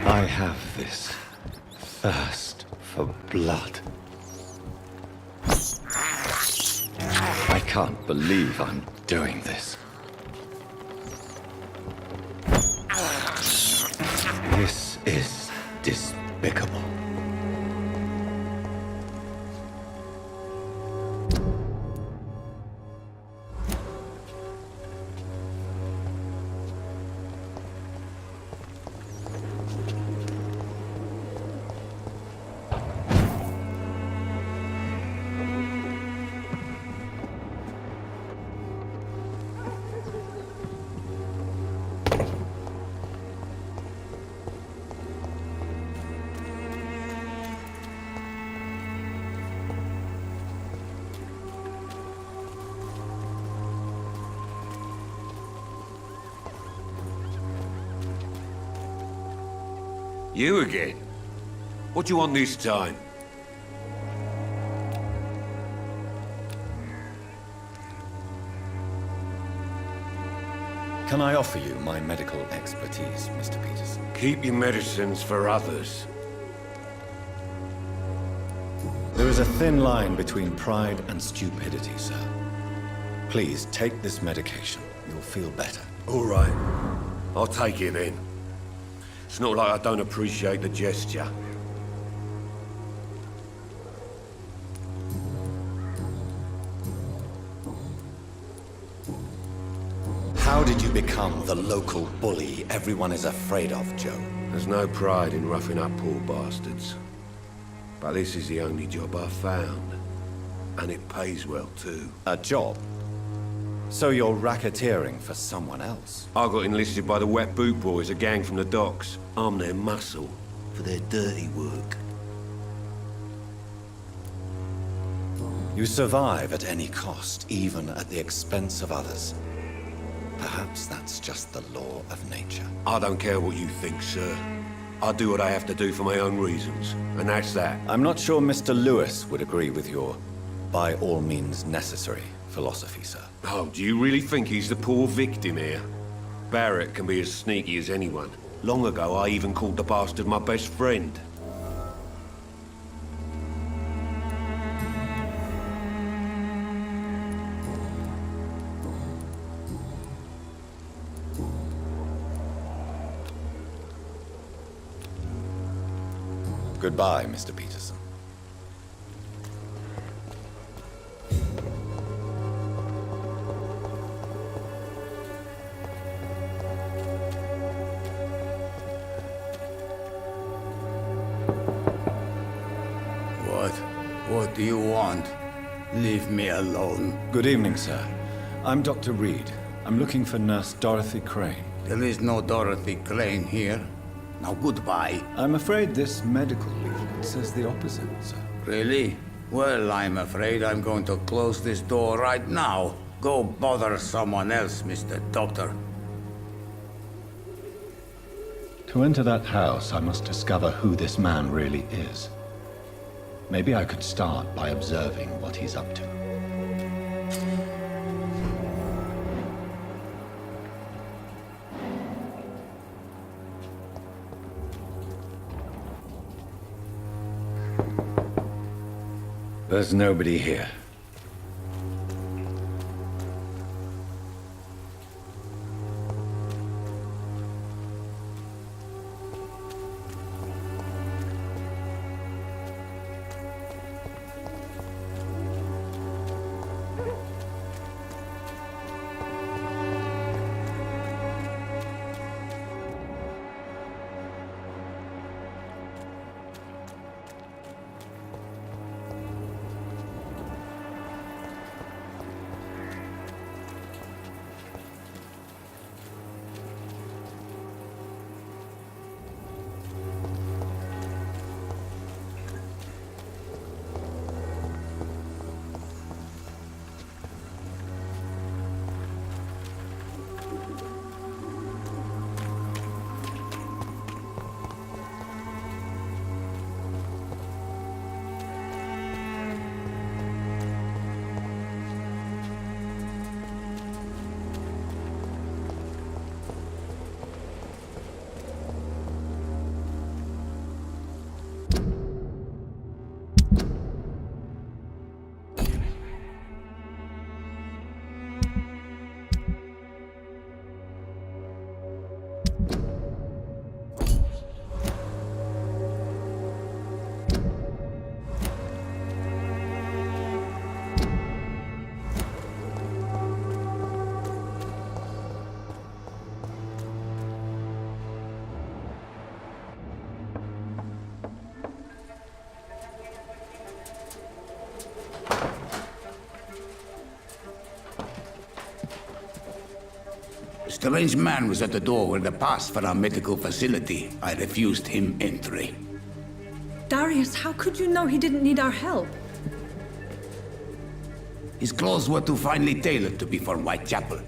I have this thirst for blood. I can't believe I'm doing this. This is despicable. You again? What do you want this time? Can I offer you my medical expertise, Mr. Peterson? Keep your medicines for others. There is a thin line between pride and stupidity, sir. Please take this medication. You'll feel better. All right. I'll take it then. It's not like I don't appreciate the gesture. How did you become the local bully everyone is afraid of, Joe? There's no pride in roughing up poor bastards. But this is the only job I've found. And it pays well, too. A job? So you're racketeering for someone else? I got enlisted by the Wet Boot Boys, a gang from the docks. I'm their muscle for their dirty work. You survive at any cost, even at the expense of others. Perhaps that's just the law of nature. I don't care what you think, sir. I do what I have to do for my own reasons, and that's that. I'm not sure Mr. Lewis would agree with your by all means necessary philosophy, sir. Oh, do you really think he's the poor victim here? Barrett can be as sneaky as anyone. Long ago, I even called the bastard my best friend. Goodbye, Mr. Peterson. What do you want? Leave me alone. Good evening, sir. I'm Dr. Reed. I'm looking for Nurse Dorothy Crane. There is no Dorothy Crane here. Now goodbye. I'm afraid this medical leaflet says the opposite, sir. Really? Well, I'm afraid I'm going to close this door right now. Go bother someone else, Mr. Doctor. To enter that house, I must discover who this man really is. Maybe I could start by observing what he's up to. There's nobody here. strange man was at the door with a pass for our medical facility. I refused him entry. Darius, how could you know he didn't need our help? His clothes were too finely tailored to be for Whitechapel.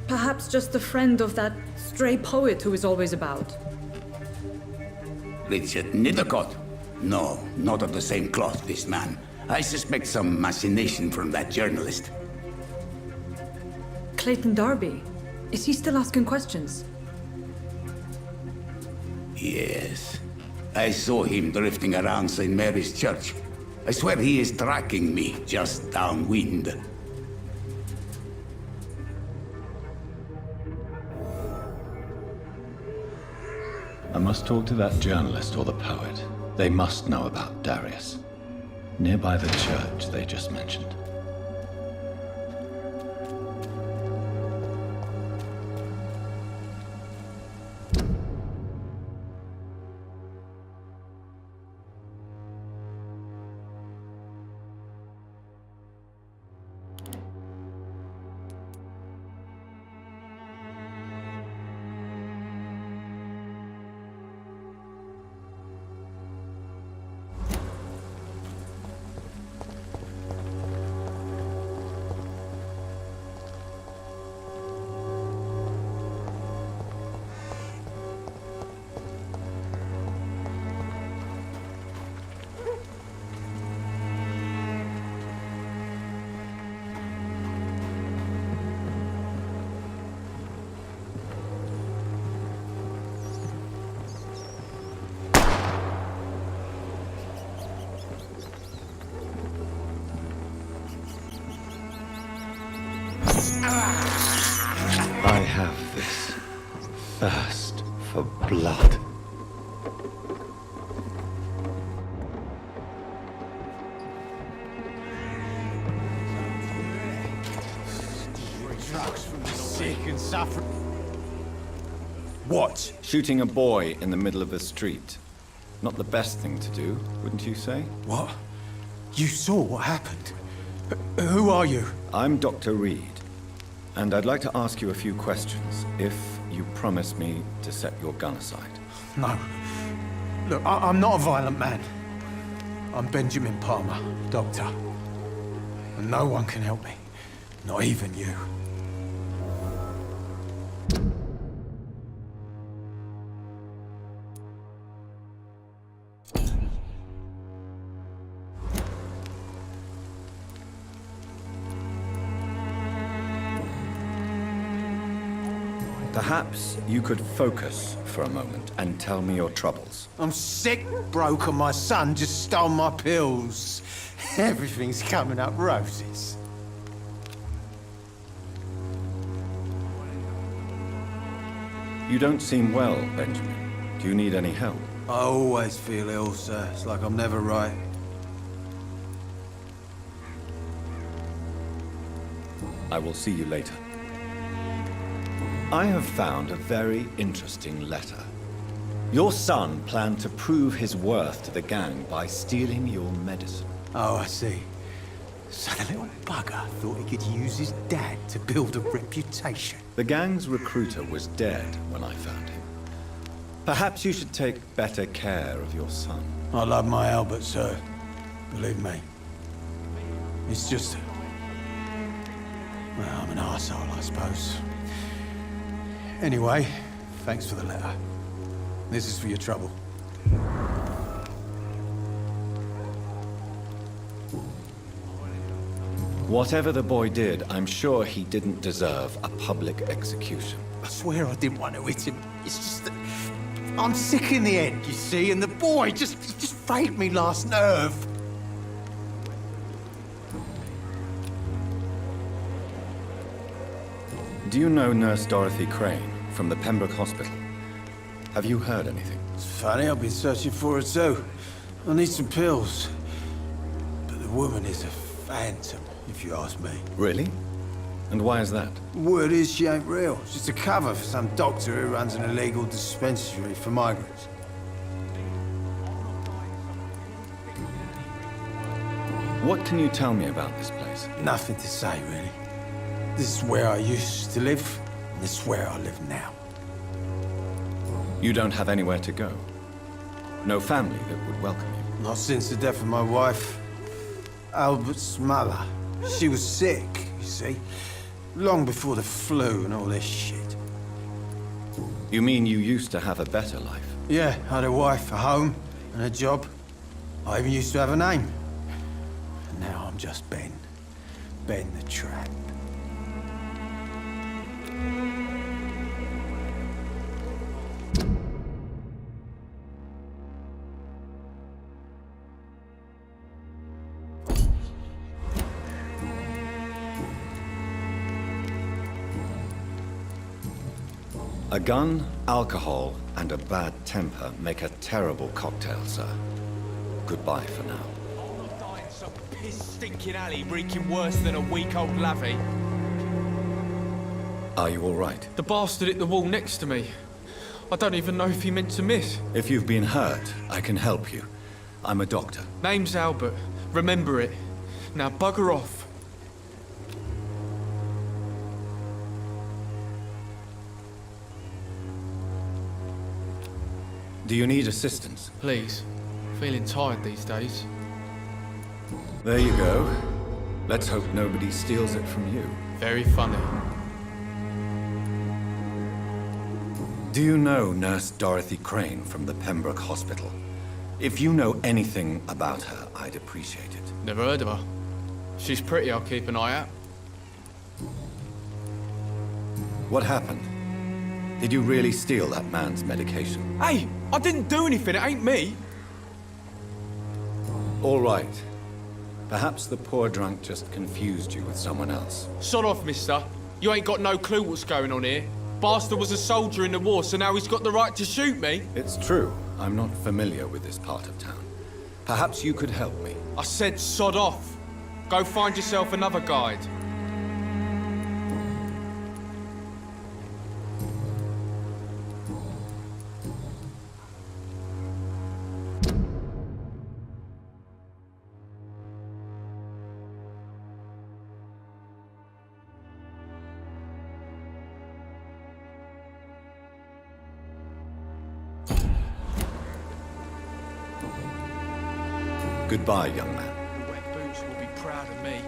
Perhaps just a friend of that stray poet who is always about. Richard Nithercott? No, not of the same cloth, this man. I suspect some machination from that journalist. Clayton Darby. Is he still asking questions? Yes. I saw him drifting around St. Mary's Church. I swear he is tracking me, just downwind. I must talk to that journalist or the poet. They must know about Darius. Nearby the church they just mentioned. I have this thirst for blood. Sick and suffering. What? Shooting a boy in the middle of the street. Not the best thing to do, wouldn't you say? What? You saw what happened? Who are you? I'm Dr. Reed, and I'd like to ask you a few questions, if you promise me to set your gun aside. No. Look, I'm not a violent man. I'm Benjamin Palmer, doctor. And no one can help me. Not even you. Perhaps you could focus for a moment and tell me your troubles. I'm sick, broke, and my son just stole my pills. Everything's coming up roses. You don't seem well, Benjamin. Do you need any help? I always feel ill, sir. It's like I'm never right. I will see you later. I have found a very interesting letter. Your son planned to prove his worth to the gang by stealing your medicine. Oh, I see. So the little bugger thought he could use his dad to build a reputation. The gang's recruiter was dead when I found him. Perhaps you should take better care of your son. I love my Albert, sir. Believe me. It's just... well, I'm an arsehole, I suppose. Anyway, thanks for the letter. This is for your trouble. Whatever the boy did, I'm sure he didn't deserve a public execution. I swear I didn't want to hit him. It's just that I'm sick in the head, you see, and the boy just frayed me last nerve. Do you know Nurse Dorothy Crane from the Pembroke Hospital? Have you heard anything? It's funny, I've been searching for her too. I need some pills. But the woman is a phantom, if you ask me. Really? And why is that? Word is she ain't real. She's a cover for some doctor who runs an illegal dispensary for migrants. What can you tell me about this place? Nothing to say, really. This is where I used to live, and this is where I live now. You don't have anywhere to go? No family that would welcome you? Not since the death of my wife, Albert's mother. She was sick, you see. Long before the flu and all this shit. You mean you used to have a better life? Yeah, I had a wife, a home, and a job. I even used to have a name. And now I'm just Ben. Ben the Tramp. A gun, alcohol, and a bad temper make a terrible cocktail, sir. Goodbye for now. I'm not dying some piss-stinking alley reeking worse than a week-old lavvy. Are you all right? The bastard hit the wall next to me. I don't even know if he meant to miss. If you've been hurt, I can help you. I'm a doctor. Name's Albert. Remember it. Now bugger off. Do you need assistance? Please. Feeling tired these days. There you go. Let's hope nobody steals it from you. Very funny. Do you know Nurse Dorothy Crane from the Pembroke Hospital? If you know anything about her, I'd appreciate it. Never heard of her. She's pretty, I'll keep an eye out. What happened? Did you really steal that man's medication? Hey! I didn't do anything, it ain't me! All right. Perhaps the poor drunk just confused you with someone else. Sod off, mister. You ain't got no clue what's going on here. Bastard was a soldier in the war, so now he's got the right to shoot me. It's true. I'm not familiar with this part of town. Perhaps you could help me. I said sod off. Go find yourself another guide. Goodbye, young man. The wet boots will be proud of me.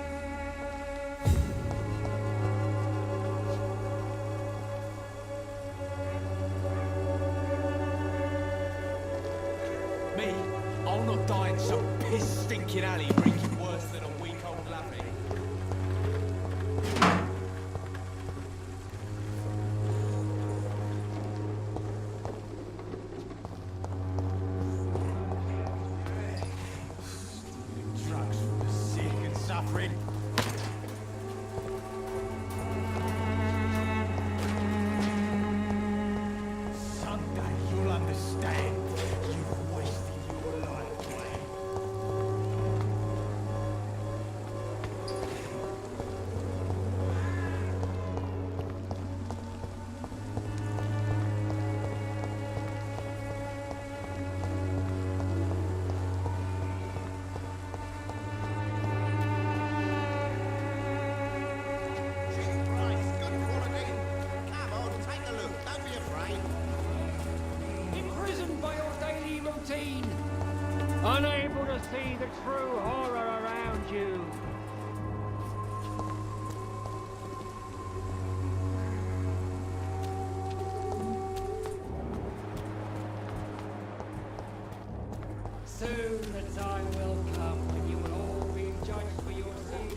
Me? I'll not die in some piss-stinking alley reeking worse than a week-old lavvy. Drugs for the sick and suffering. Someday you'll understand. You've wasted your life away. Imprisoned by your daily routine, unable to see the true horror around you. Soon the time will come when you will all be judged for your sins.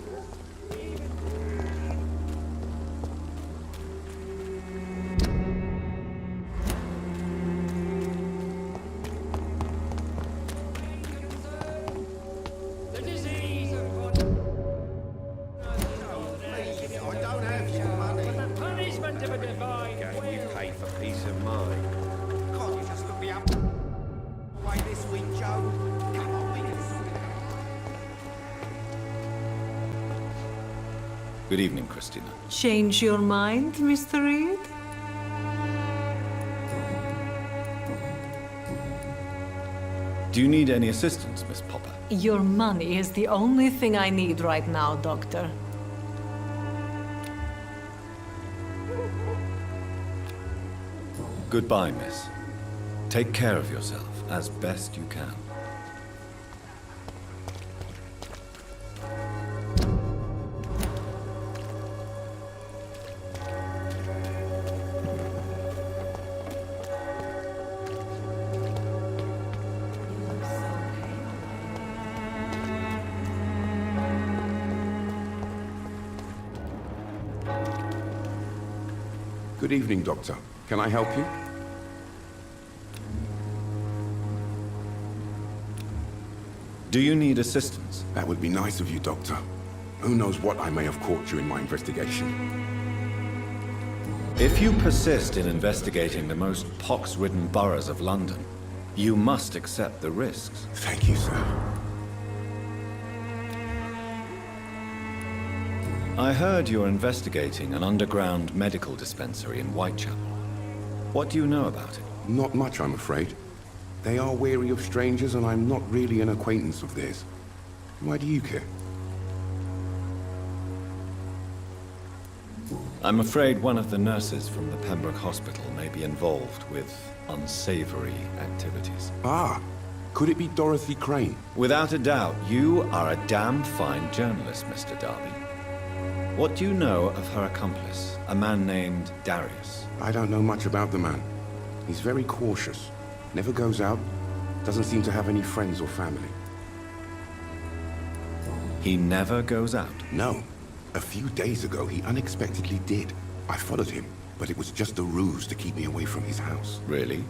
The disease of what? I don't have your money. The punishment of a divine will. You pay for peace of mind. Can't you just look me up? Wait this week, Joe. Come on, we can sort it out. Good evening, Christina. Change your mind, Mr. Reed? Do you need any assistance, Miss Popper? Your money is the only thing I need right now, Doctor. Goodbye, miss. Take care of yourself as best you can. Good evening, Doctor. Can I help you? Do you need assistance? That would be nice of you, Doctor. Who knows what I may have caught you in my investigation. If you persist in investigating the most pox-ridden boroughs of London, you must accept the risks. Thank you, sir. I heard you're investigating an underground medical dispensary in Whitechapel. What do you know about it? Not much, I'm afraid. They are wary of strangers, and I'm not really an acquaintance of theirs. Why do you care? I'm afraid one of the nurses from the Pembroke Hospital may be involved with unsavory activities. Ah, could it be Dorothy Crane? Without a doubt, you are a damn fine journalist, Mr. Darby. What do you know of her accomplice, a man named Darius? I don't know much about the man. He's very cautious. Never goes out. Doesn't seem to have any friends or family. He never goes out? No. A few days ago, he unexpectedly did. I followed him, but it was just a ruse to keep me away from his house. Really?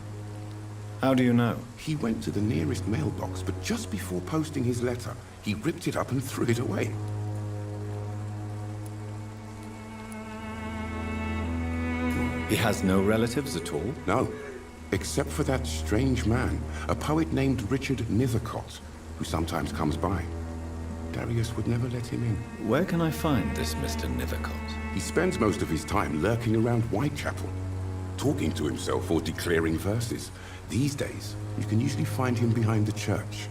How do you know? He went to the nearest mailbox, but just before posting his letter, he ripped it up and threw it away. He has no relatives at all? No, except for that strange man, a poet named Richard Nethercott, who sometimes comes by. Darius would never let him in. Where can I find this Mr. Nethercott? He spends most of his time lurking around Whitechapel, talking to himself or declaring verses. These days, you can usually find him behind the church.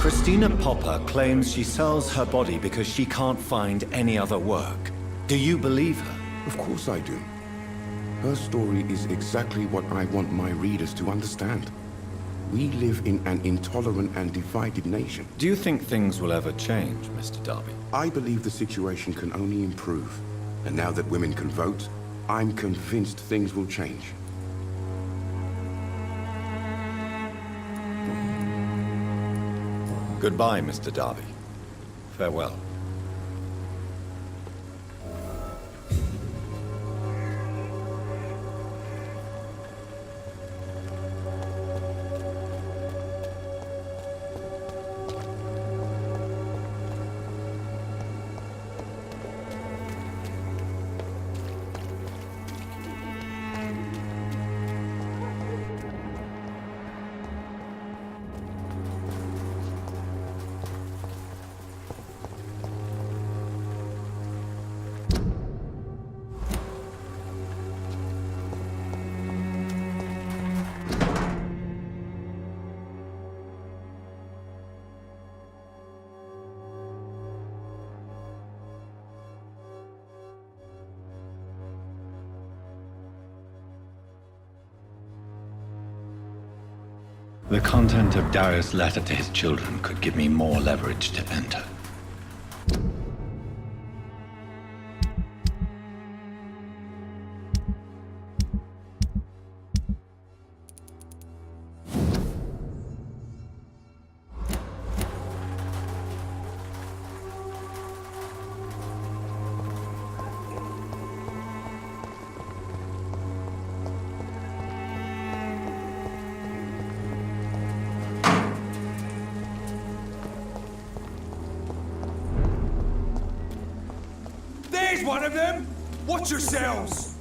Christina Popper claims she sells her body because she can't find any other work. Do you believe her? Of course I do. Her story is exactly what I want my readers to understand. We live in an intolerant and divided nation. Do you think things will ever change, Mr. Darby? I believe the situation can only improve. And now that women can vote, I'm convinced things will change. Goodbye, Mr. Darby. Farewell. The content of Darius' letter to his children could give me more leverage to enter. One of them? Watch yourselves!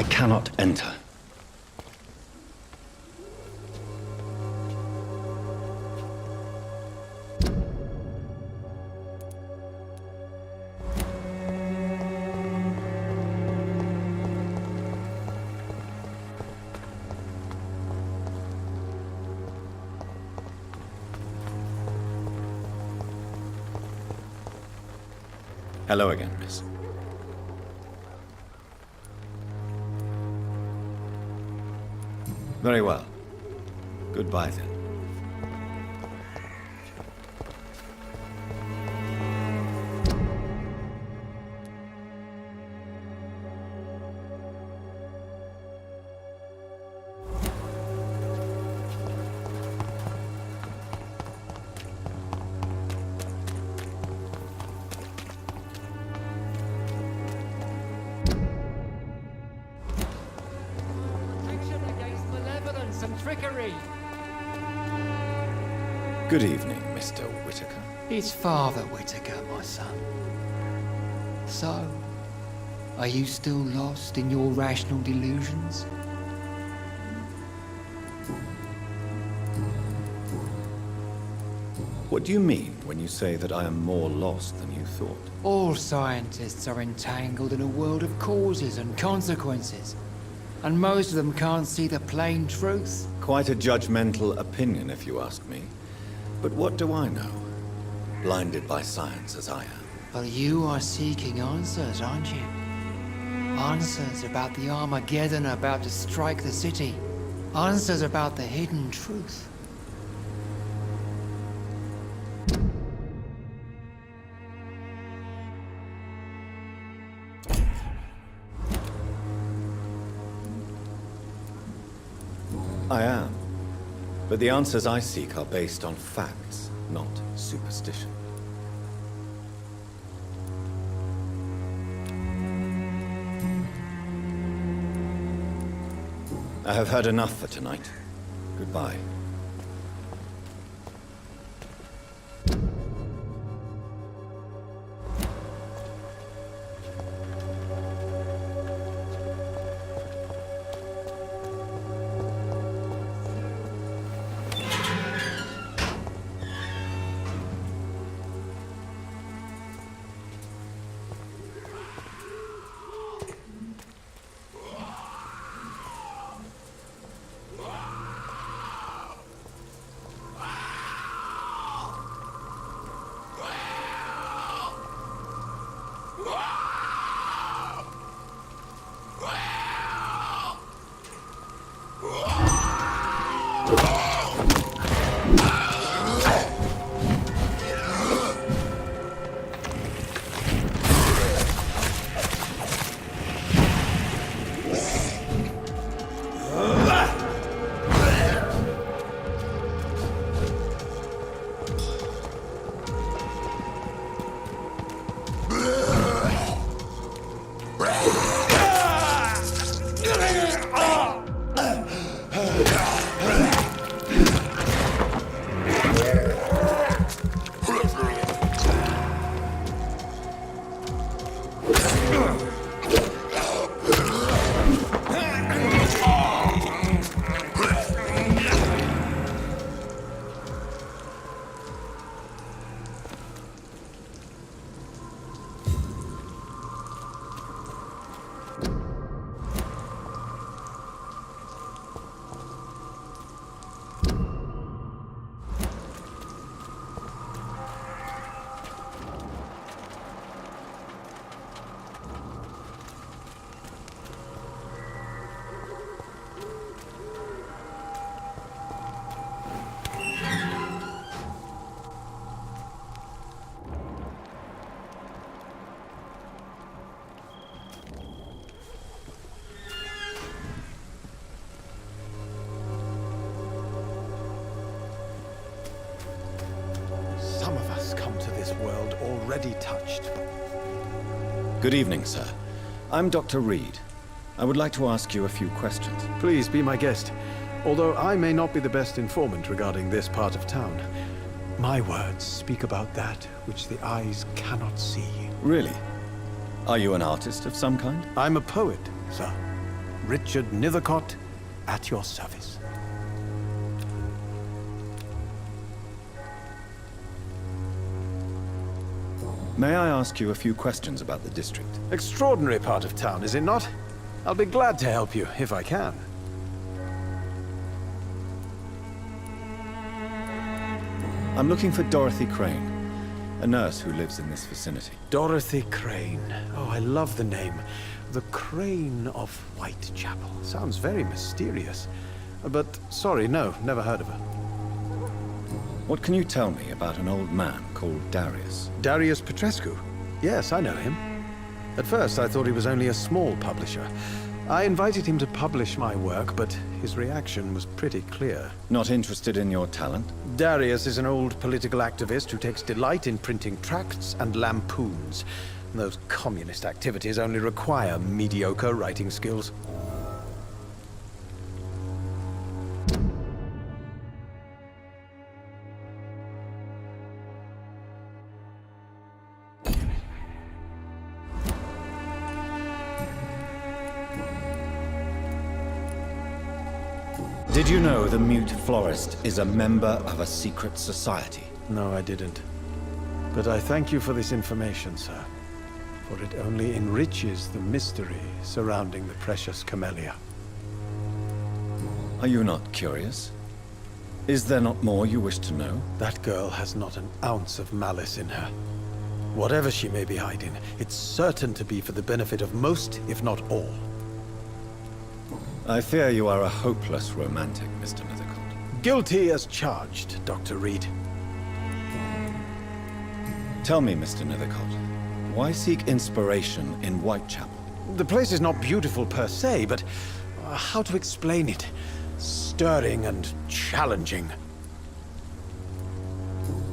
I cannot enter. Hello again, miss. Very well. Goodbye, then. Trickery. Good evening, Mr. Whitaker. It's Father Whitaker, my son. So, are you still lost in your rational delusions? What do you mean when you say that I am more lost than you thought? All scientists are entangled in a world of causes and consequences, and most of them can't see the plain truth. Quite a judgmental opinion, if you ask me. But what do I know? Blinded by science as I am. But you are seeking answers, aren't you? Answers about the Armageddon about to strike the city. Answers about the hidden truth. I am. But the answers I seek are based on facts, not superstition. I have heard enough for tonight. Goodbye. Some of us come to this world already touched. Good evening, sir. I'm Dr. Reed. I would like to ask you a few questions. Please be my guest. Although I may not be the best informant regarding this part of town, my words speak about that which the eyes cannot see. Really? Are you an artist of some kind? I'm a poet, sir. Richard Nethercott, at your service. May I ask you a few questions about the district? Extraordinary part of town, is it not? I'll be glad to help you, if I can. I'm looking for Dorothy Crane, a nurse who lives in this vicinity. Dorothy Crane. Oh, I love the name. The Crane of Whitechapel. Sounds very mysterious. But, sorry, no, never heard of her. What can you tell me about an old man called Darius? Darius Petrescu? Yes, I know him. At first, I thought he was only a small publisher. I invited him to publish my work, but his reaction was pretty clear. Not interested in your talent? Darius is an old political activist who takes delight in printing tracts and lampoons. Those communist activities only require mediocre writing skills. Did you know the Mute Florist is a member of a secret society? No, I didn't. But I thank you for this information, sir. For it only enriches the mystery surrounding the precious camellia. Are you not curious? Is there not more you wish to know? That girl has not an ounce of malice in her. Whatever she may be hiding, it's certain to be for the benefit of most, if not all. I fear you are a hopeless romantic, Mr. Nethercott. Guilty as charged, Dr. Reed. Tell me, Mr. Nethercott, why seek inspiration in Whitechapel? The place is not beautiful per se, but how to explain it? Stirring and challenging.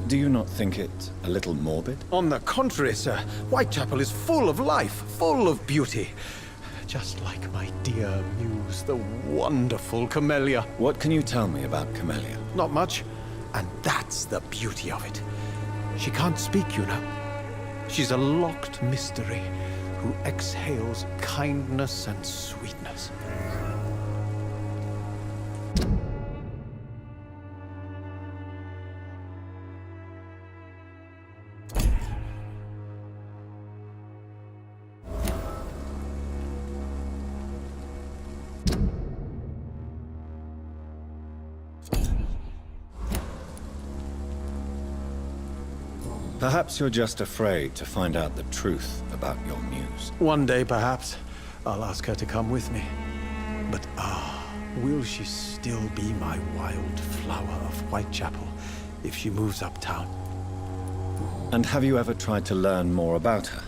Do you not think it a little morbid? On the contrary, sir. Whitechapel is full of life, full of beauty. Just like my dear muse, the wonderful Camellia. What can you tell me about Camellia? Not much, and that's the beauty of it. She can't speak, you know. She's a locked mystery who exhales kindness and sweetness. Perhaps you're just afraid to find out the truth about your muse. One day, perhaps, I'll ask her to come with me. But will she still be my wild flower of Whitechapel if she moves uptown? And have you ever tried to learn more about her?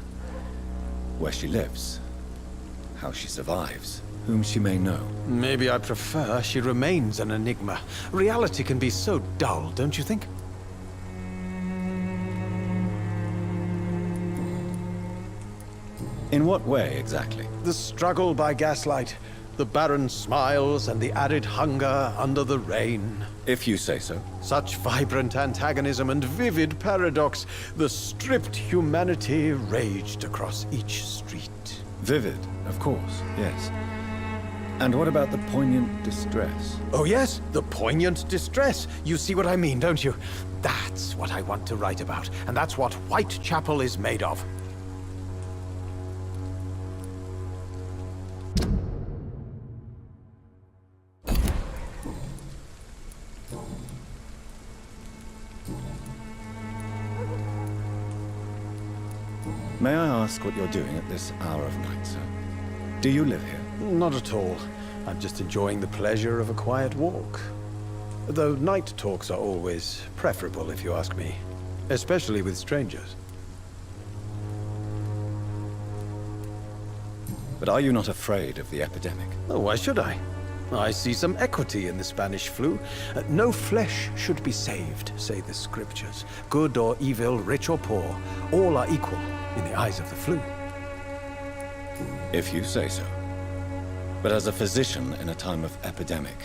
Where she lives? How she survives? Whom she may know? Maybe I prefer she remains an enigma. Reality can be so dull, don't you think? In what way, exactly? The struggle by gaslight, the barren smiles and the arid hunger under the rain. If you say so. Such vibrant antagonism and vivid paradox, the stripped humanity raged across each street. Vivid, of course, yes. And what about the poignant distress? Oh yes, the poignant distress. You see what I mean, don't you? That's what I want to write about, and that's what Whitechapel is made of. May I ask what you're doing at this hour of night, sir? Do you live here? Not at all. I'm just enjoying the pleasure of a quiet walk. Though night talks are always preferable, if you ask me. Especially with strangers. But are you not afraid of the epidemic? Oh, why should I? I see some equity in the Spanish flu. No flesh should be saved, say the scriptures. Good or evil, rich or poor, all are equal in the eyes of the flu. If you say so. But as a physician in a time of epidemic,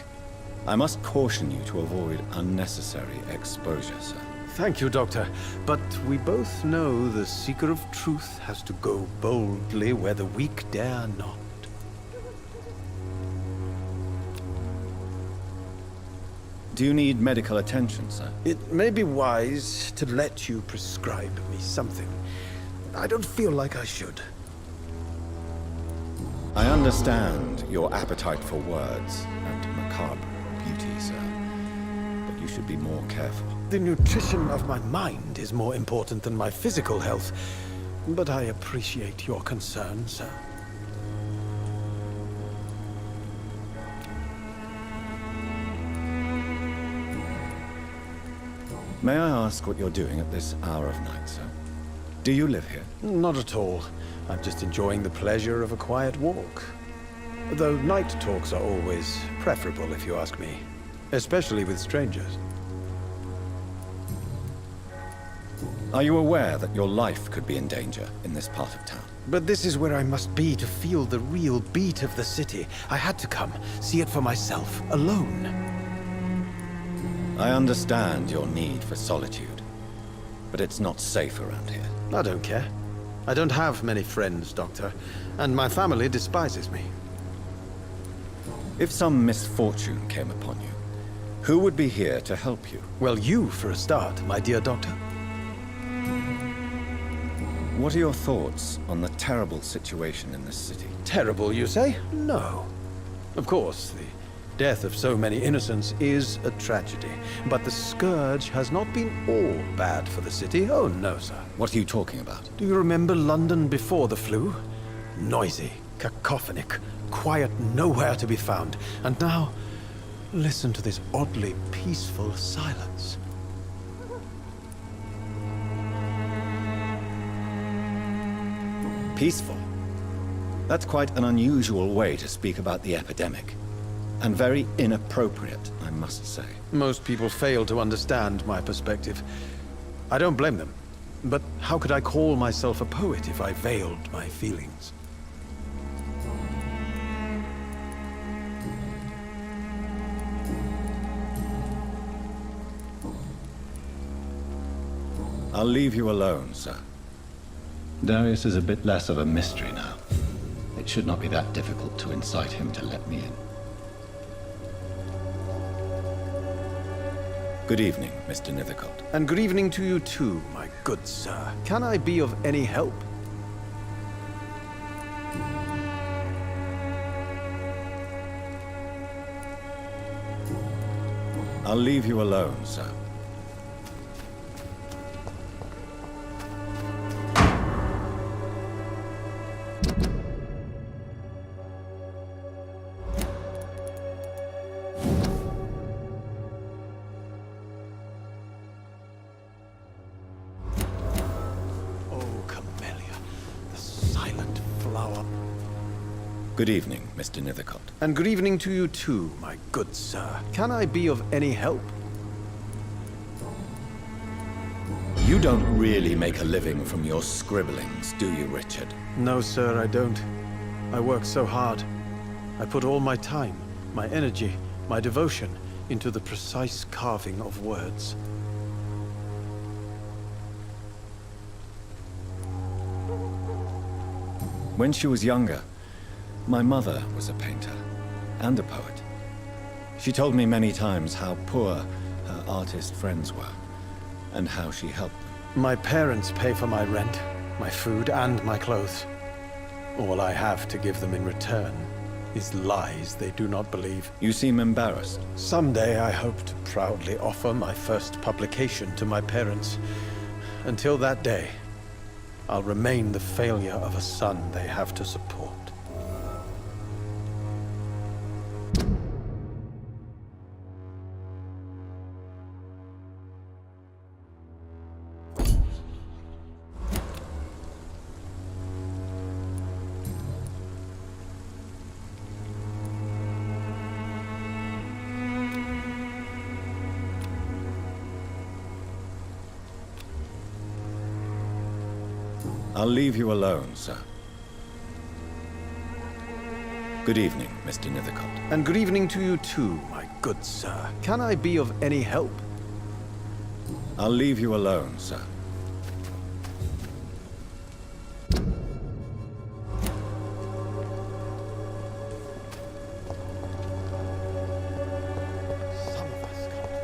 I must caution you to avoid unnecessary exposure, sir. Thank you, Doctor. But we both know the seeker of truth has to go boldly where the weak dare not. Do you need medical attention, sir? It may be wise to let you prescribe me something. I don't feel like I should. I understand your appetite for words and macabre beauty, sir. But you should be more careful. The nutrition of my mind is more important than my physical health. But I appreciate your concern, sir. May I ask what you're doing at this hour of night, sir? Do you live here? Not at all. I'm just enjoying the pleasure of a quiet walk. Though night talks are always preferable, if you ask me. Especially with strangers. Are you aware that your life could be in danger in this part of town? But this is where I must be to feel the real beat of the city. I had to come, see it for myself, alone. I understand your need for solitude, but it's not safe around here. I don't care. I don't have many friends, Doctor, and my family despises me. If some misfortune came upon you, who would be here to help you? Well, you for a start, my dear Doctor. What are your thoughts on the terrible situation in this city? Terrible, you say? No. Of course, the death of so many innocents is a tragedy. But the scourge has not been all bad for the city. Oh, no, sir. What are you talking about? Do you remember London before the flu? Noisy, cacophonic, quiet nowhere to be found. And now, listen to this oddly peaceful silence. Peaceful? That's quite an unusual way to speak about the epidemic. And very inappropriate, I must say. Most people fail to understand my perspective. I don't blame them. But how could I call myself a poet if I veiled my feelings? I'll leave you alone, sir. Darius is a bit less of a mystery now. It should not be that difficult to incite him to let me in. Good evening, Mr. Nethercote. And good evening to you too, my good sir. Can I be of any help? I'll leave you alone, sir. Good evening, Mr. Nethercote. And good evening to you too, my good sir. Can I be of any help? You don't really make a living from your scribblings, do you, Richard? No, sir, I don't. I work so hard. I put all my time, my energy, my devotion into the precise carving of words. When she was younger, my mother was a painter and a poet. She told me many times how poor her artist friends were and how she helped them. My parents pay for my rent, my food, and my clothes. All I have to give them in return is lies they do not believe. You seem embarrassed. Someday I hope to proudly offer my first publication to my parents. Until that day, I'll remain the failure of a son they have to support. I'll leave you alone, sir. Good evening, Mr. Nethercote. And good evening to you too, my good sir. Can I be of any help? I'll leave you alone, sir. Some of us come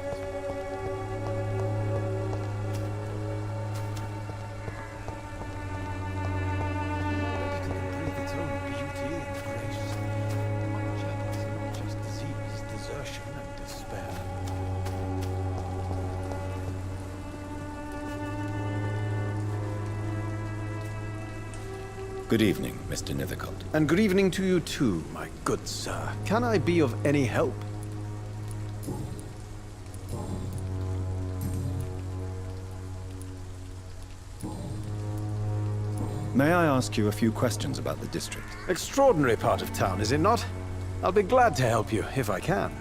Good evening, Mr. Nethercott. And good evening to you too, my good sir. Can I be of any help? May I ask you a few questions about the district? Extraordinary part of town, is it not? I'll be glad to help you, if I can.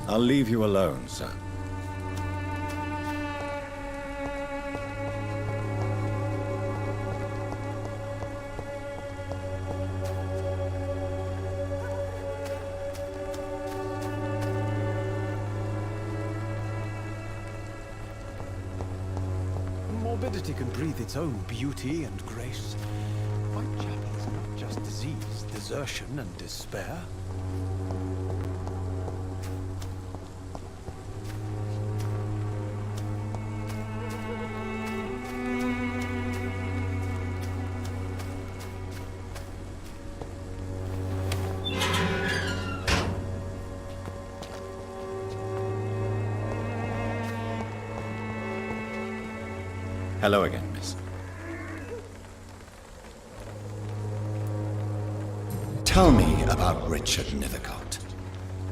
I'll leave you alone, sir. Morbidity can breathe its own beauty and grace. Whitechapel is not just disease, desertion, and despair. Hello again, miss. Tell me about Richard Nethercott.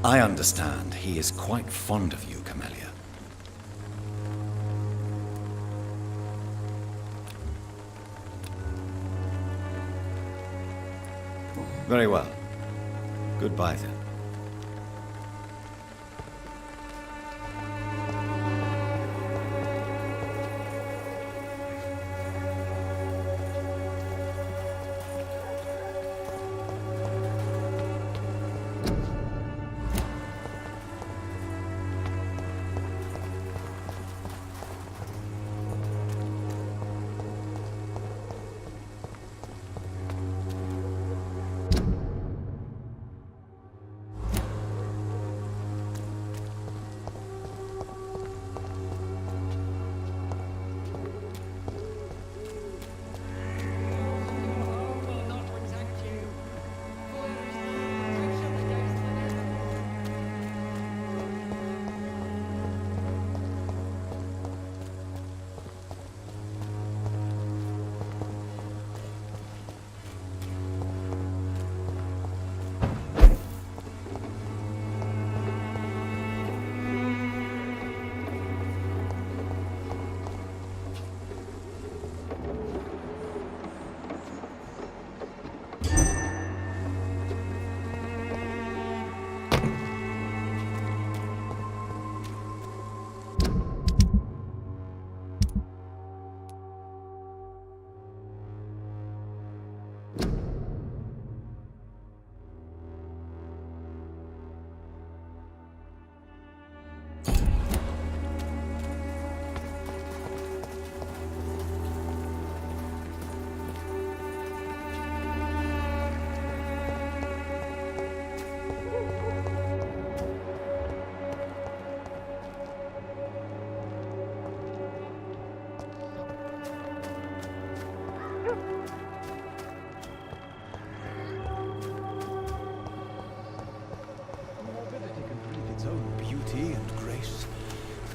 I understand he is quite fond of you, Camellia. Very well. Goodbye, then.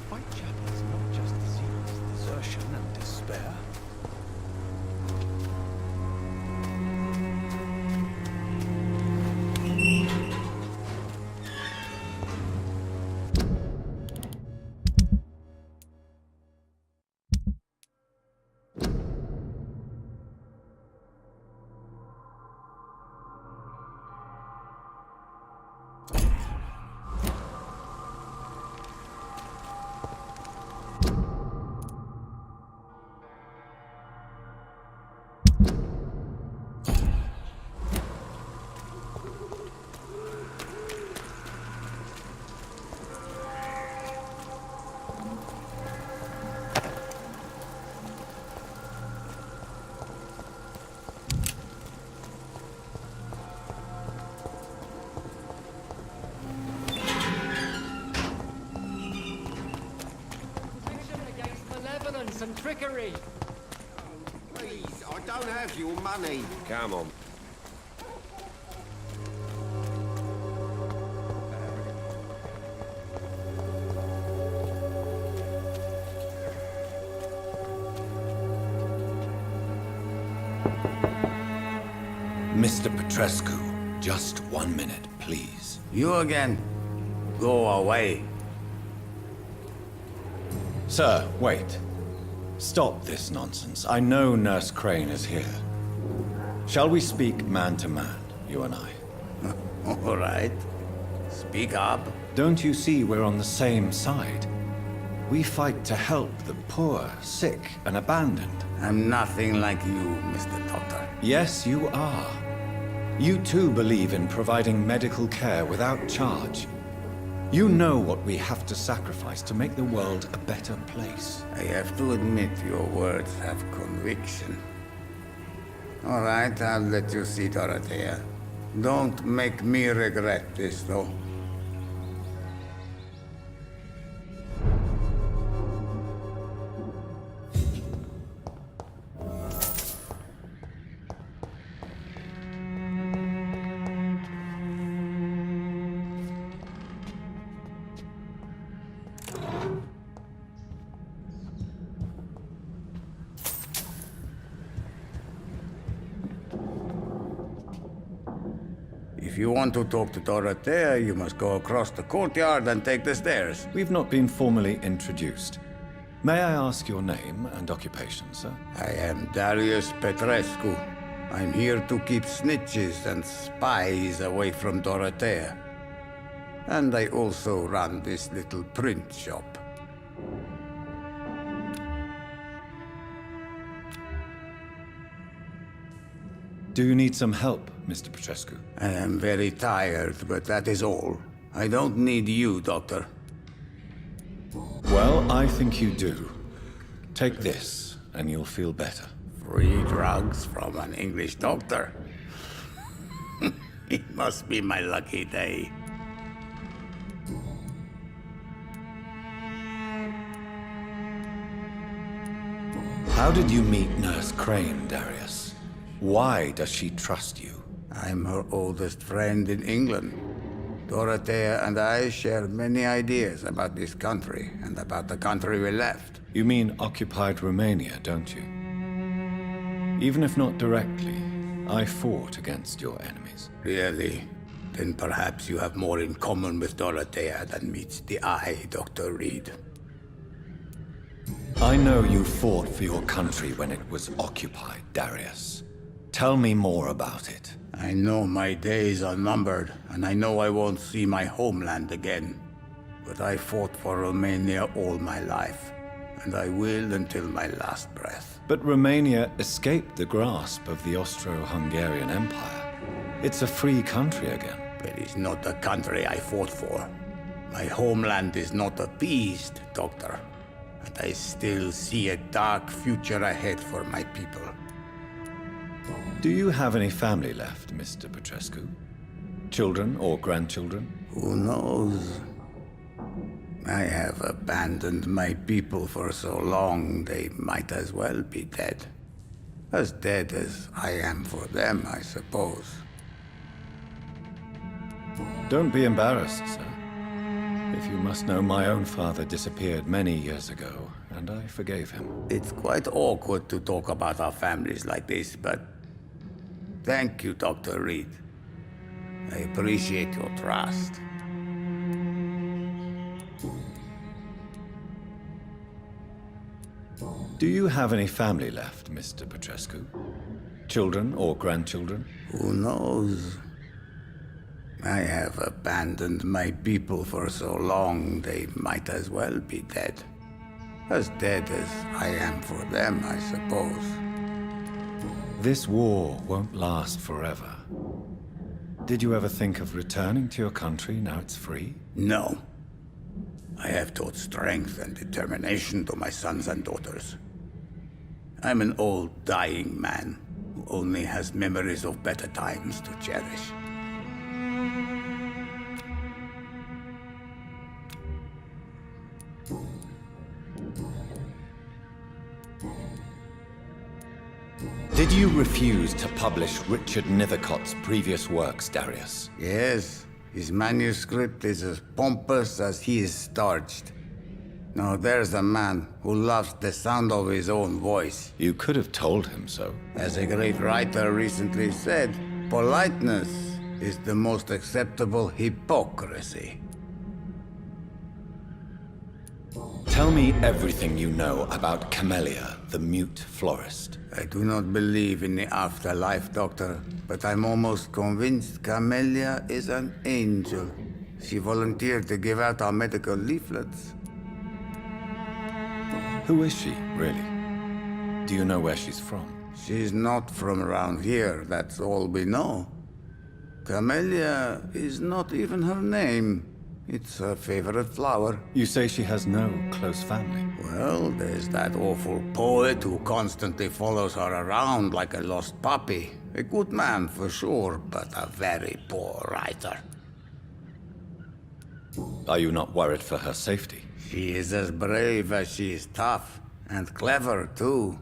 Whitechapel is not just disease, desertion, and despair. artifice and trickery. Please, I don't have your money. Come on. Mr. Petrescu, just 1 minute, please. You again? Go away. Sir, wait. Stop this nonsense. I know Nurse Crane is here. Shall we speak man to man, you and I? All right. Speak up. Don't you see we're on the same side? We fight to help the poor, sick, and abandoned. I'm nothing like you, Mr. Doctor. Yes, you are. You too believe in providing medical care without charge. You know what we have to sacrifice to make the world a better place. I have to admit your words have conviction. All right, I'll let you see Dorothea. Don't make me regret this, though. If you want to talk to Dorothea, you must go across the courtyard and take the stairs. We've not been formally introduced. May I ask your name and occupation, sir? I am Darius Petrescu. I'm here to keep snitches and spies away from Dorothea. And I also run this little print shop. Do you need some help, Mr. Petrescu? I am very tired, but that is all. I don't need you, Doctor. Well, I think you do. Take this, and you'll feel better. Free drugs from an English doctor? It must be my lucky day. How did you meet Nurse Crane, Darius? Why does she trust you? I'm her oldest friend in England. Dorothea and I share many ideas about this country and about the country we left. You mean occupied Romania, don't you? Even if not directly, I fought against your enemies. Really? Then perhaps you have more in common with Dorothea than meets the eye, Dr. Reed. I know you fought for your country when it was occupied, Darius. Tell me more about it. I know my days are numbered, and I know I won't see my homeland again. But I fought for Romania all my life, and I will until my last breath. But Romania escaped the grasp of the Austro-Hungarian Empire. It's a free country again. It is not the country I fought for. My homeland is not appeased, Doctor. And I still see a dark future ahead for my people. Do you have any family left, Mr. Petrescu? Children or grandchildren? Who knows? I have abandoned my people for so long, they might as well be dead. As dead as I am for them, I suppose. Don't be embarrassed, sir. If you must know, my own father disappeared many years ago, and I forgave him. It's quite awkward to talk about our families like this, but thank you, Dr. Reed. I appreciate your trust. Do you have any family left, Mr. Petrescu? Children or grandchildren? Who knows? I have abandoned my people for so long, they might as well be dead. As dead as I am for them, I suppose. This war won't last forever. Did you ever think of returning to your country now it's free? No. I have taught strength and determination to my sons and daughters. I'm an old, dying man who only has memories of better times to cherish. Did you refuse to publish Richard Nethercott's previous works, Darius? Yes, his manuscript is as pompous as he is starched. Now there's a man who loves the sound of his own voice. You could have told him so. As a great writer recently said, politeness is the most acceptable hypocrisy. Tell me everything you know about Camellia, the mute florist. I do not believe in the afterlife, Doctor, but I'm almost convinced Camellia is an angel. She volunteered to give out our medical leaflets. Who is she, really? Do you know where she's from? She's not from around here, that's all we know. Camellia is not even her name. It's her favorite flower. You say she has no close family. Well, there's that awful poet who constantly follows her around like a lost puppy. A good man for sure, but a very poor writer. Are you not worried for her safety? She is as brave as she is tough, and clever too.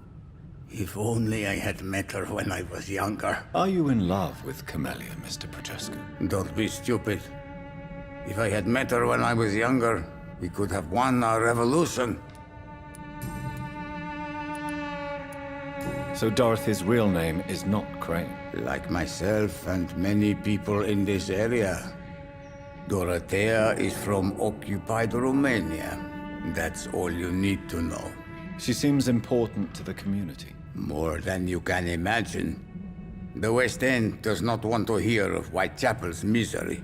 If only I had met her when I was younger. Are you in love with Camellia, Mr. Petrescu? Don't be stupid. If I had met her when I was younger, we could have won our revolution. So Dorothy's real name is not Crane? Like myself and many people in this area. Dorothea is from occupied Romania. That's all you need to know. She seems important to the community. More than you can imagine. The West End does not want to hear of Whitechapel's misery.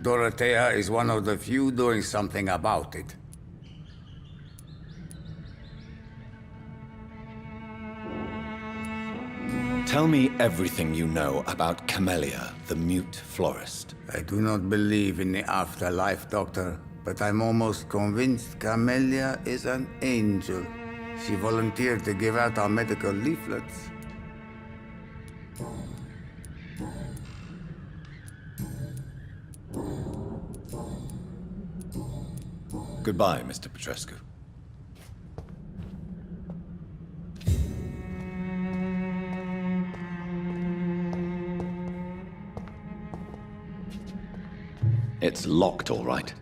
Dorothea is one of the few doing something about it. Tell me everything you know about Camellia, the mute florist. I do not believe in the afterlife, Doctor, but I'm almost convinced Camellia is an angel. She volunteered to give out our medical leaflets. Goodbye, Mr. Petrescu. It's locked, all right.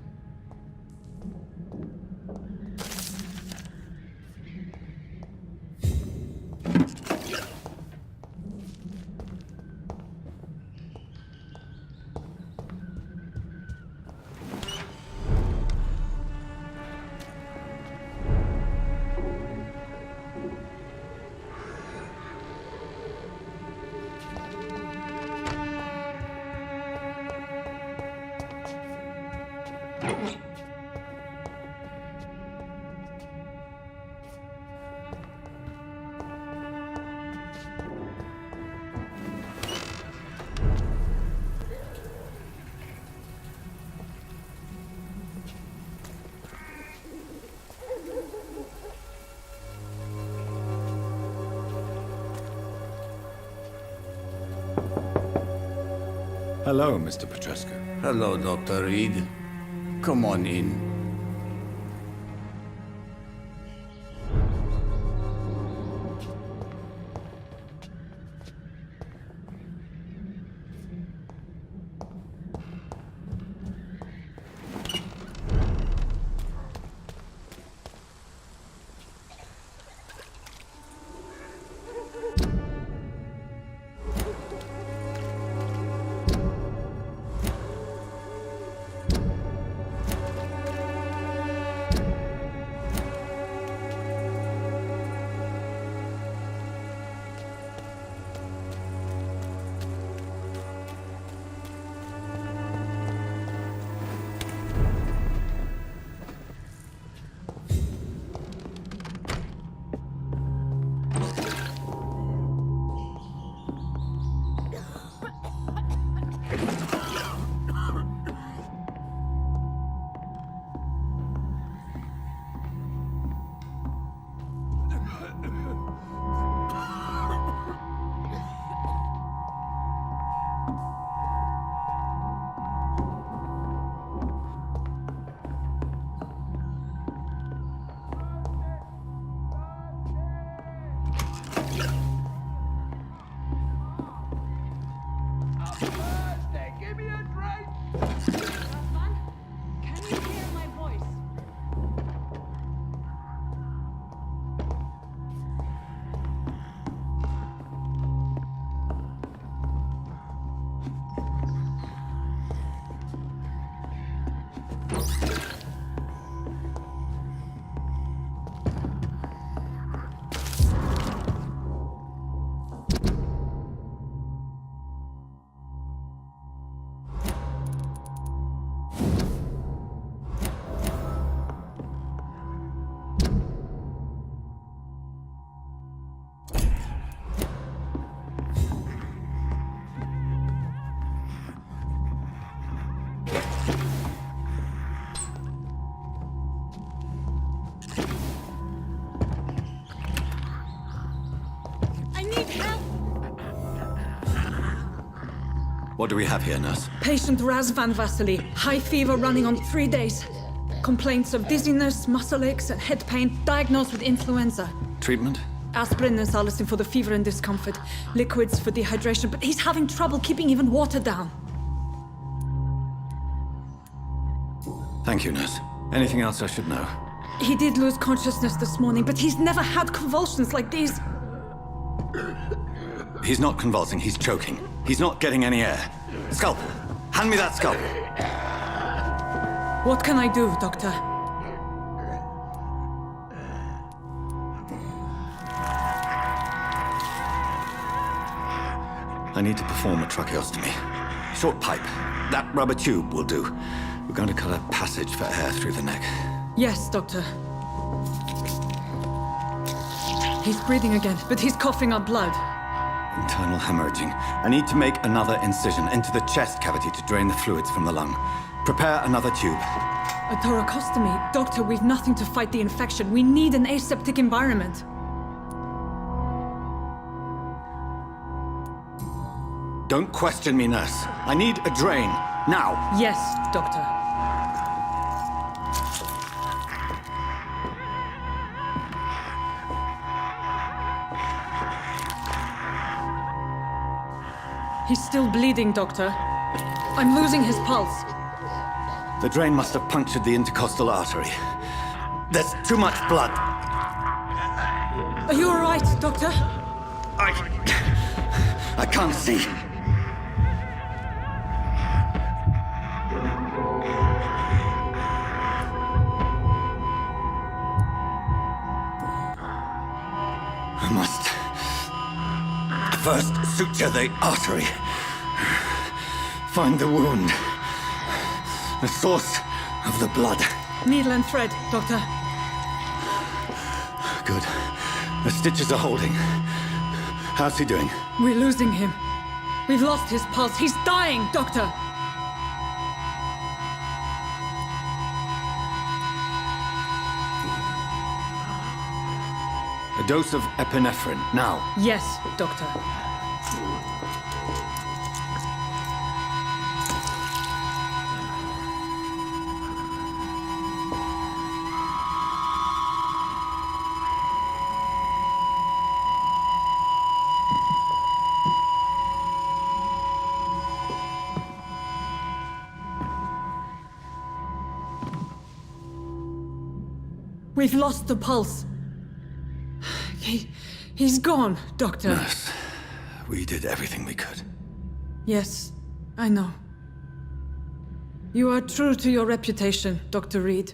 Hello, Mr. Petrescu. Hello, Dr. Reed. Come on in. need help! What do we have here, nurse? Patient Raz Van Vasily. High fever running on 3 days. Complaints of dizziness, muscle aches, and head pain. Diagnosed with influenza. Treatment? Aspirin and salicin for the fever and discomfort. Liquids for dehydration, but he's having trouble keeping even water down. Thank you, nurse. Anything else I should know? He did lose consciousness this morning, but he's never had convulsions like these. He's not convulsing, he's choking. He's not getting any air. Scalpel! Hand me that scalpel! What can I do, Doctor? I need to perform a tracheostomy. Short pipe. That rubber tube will do. We're going to cut a passage for air through the neck. Yes, Doctor. He's breathing again, but he's coughing up blood. Internal hemorrhaging. I need to make another incision into the chest cavity to drain the fluids from the lung. Prepare another tube. A thoracostomy? Doctor, we've nothing to fight the infection. We need an aseptic environment. Don't question me, nurse. I need a drain. Now. Yes, Doctor. He's still bleeding, Doctor. I'm losing his pulse. The drain must have punctured the intercostal artery. There's too much blood. Are you all right, Doctor? I can't see. I must first suture the artery. Find the wound. The source of the blood. Needle and thread, Doctor. Good. The stitches are holding. How's he doing? We're losing him. We've lost his pulse. He's dying, Doctor! A dose of epinephrine, now. Yes, Doctor. We've lost the pulse. He's gone, Doctor. Nurse, we did everything we could. Yes, I know. You are true to your reputation, Dr. Reed.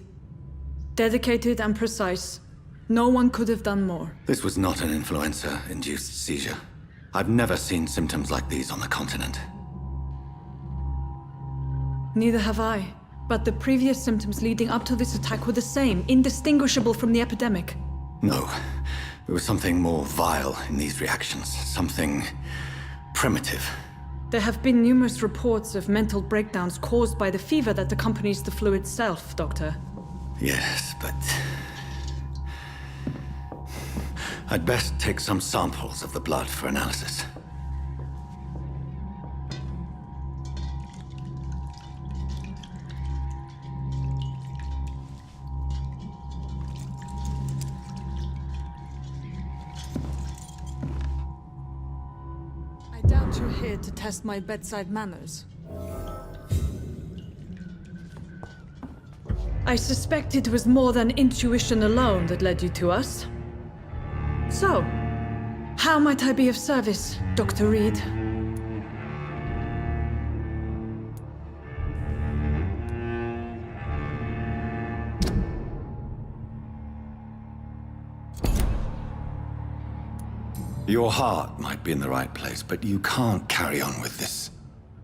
Dedicated and precise. No one could have done more. This was not an influenza-induced seizure. I've never seen symptoms like these on the continent. Neither have I. But the previous symptoms leading up to this attack were the same, indistinguishable from the epidemic. No. There was something more vile in these reactions. Something primitive. There have been numerous reports of mental breakdowns caused by the fever that accompanies the flu itself, Doctor. Yes, but... I'd best take some samples of the blood for analysis. I doubt you're here to test my bedside manners. I suspect it was more than intuition alone that led you to us. So, how might I be of service, Dr. Reed? Your heart might be in the right place, but you can't carry on with this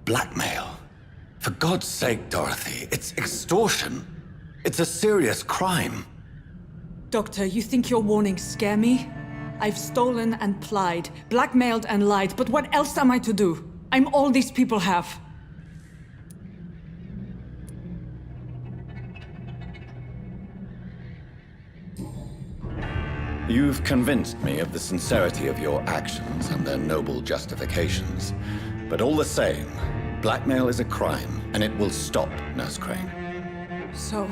blackmail. For God's sake, Dorothy, it's extortion. It's a serious crime. Doctor, you think your warnings scare me? I've stolen and plied, blackmailed and lied, but what else am I to do? I'm all these people have. You've convinced me of the sincerity of your actions and their noble justifications. But all the same, blackmail is a crime, and it will stop, Nurse Crane. So,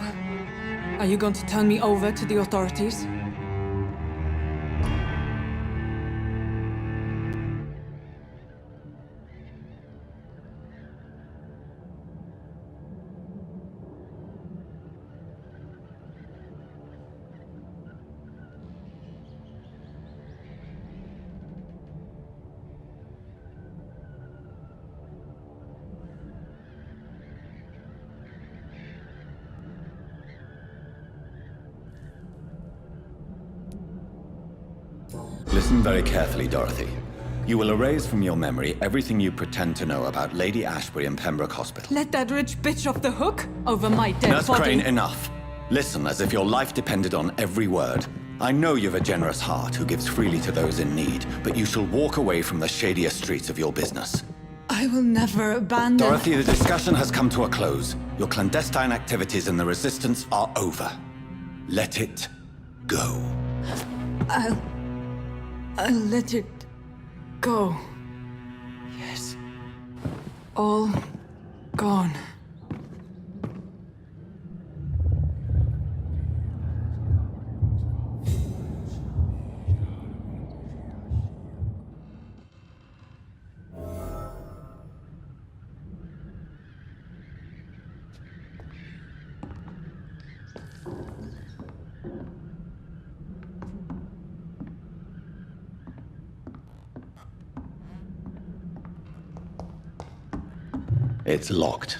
are you going to turn me over to the authorities? Listen very carefully, Dorothy. You will erase from your memory everything you pretend to know about Lady Ashbury and Pembroke Hospital. Let that rich bitch off the hook over my dead Nurse body. Crane, enough. Listen as if your life depended on every word. I know you've a generous heart who gives freely to those in need, but you shall walk away from the shadier streets of your business. I will never abandon... Dorothy, the discussion has come to a close. Your clandestine activities in the Resistance are over. Let it go. I'll let it go. Yes. All gone. It's locked.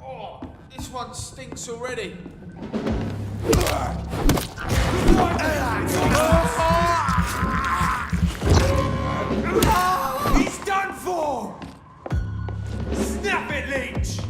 Oh, this one stinks already. He's done for! Snap it, Leech!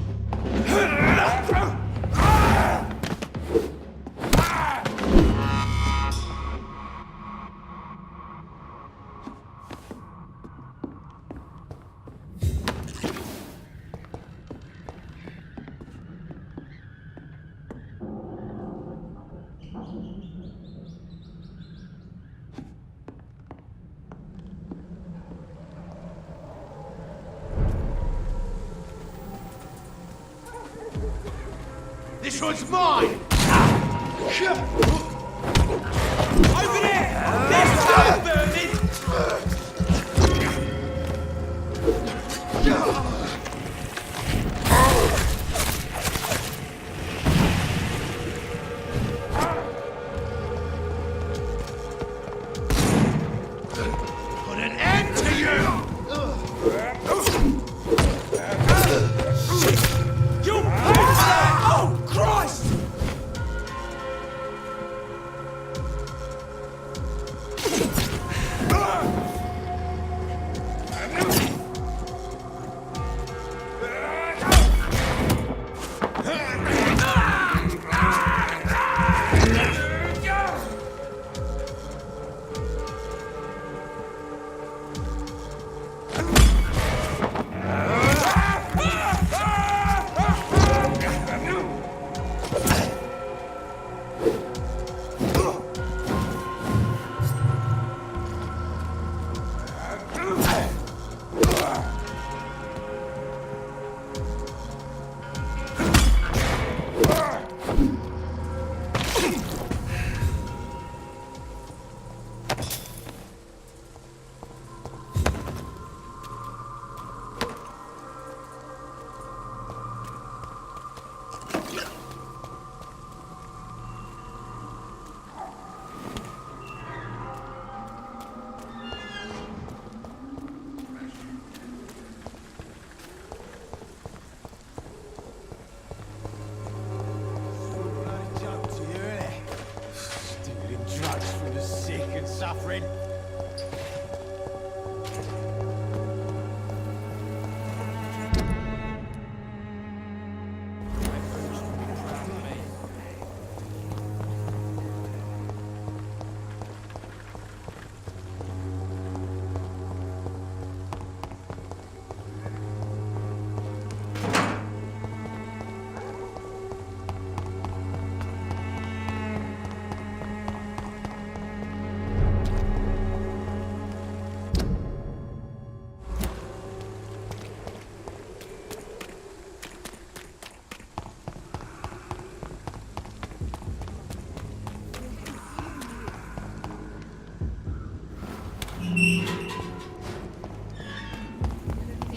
This one's mine! Over there! There's no burning! Put an end to you! You Oh, Christ! Suffering.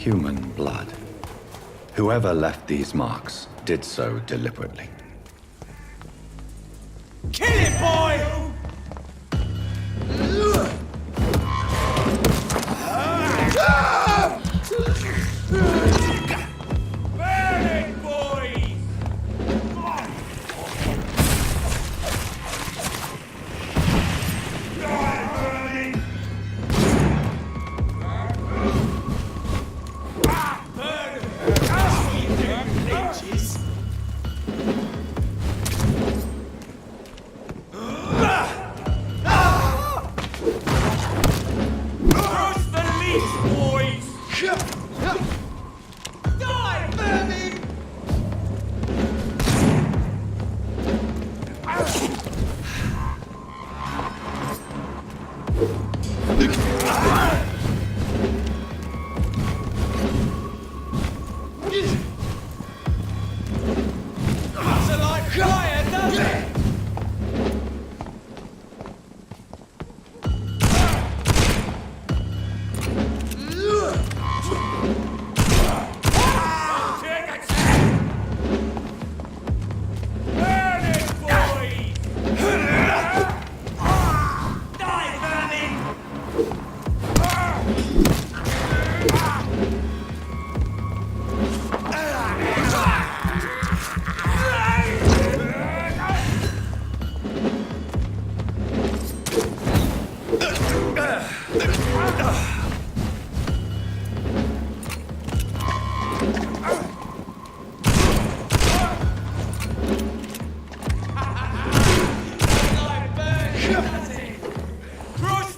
Human blood. Whoever left these marks did so deliberately. Kill it, boy!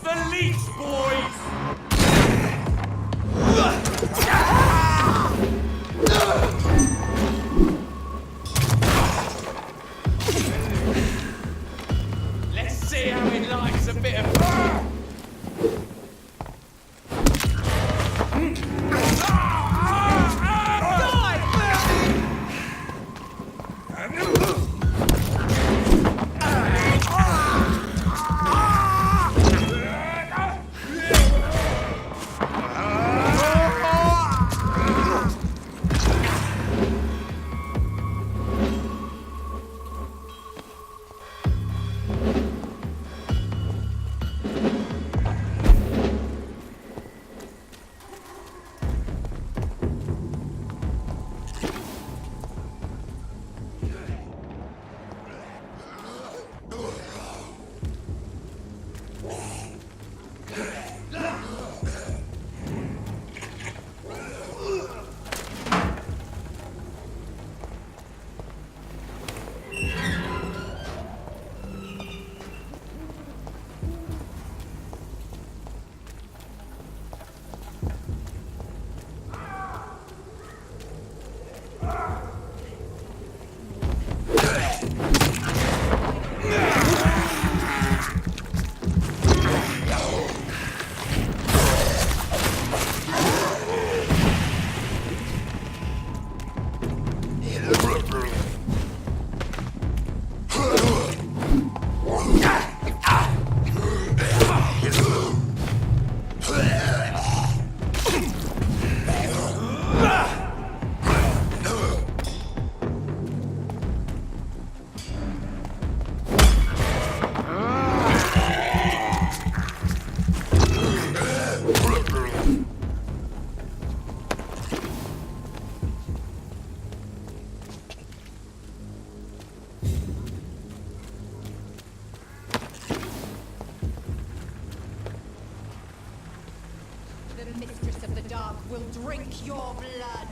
Burn it, boys! will drink your blood.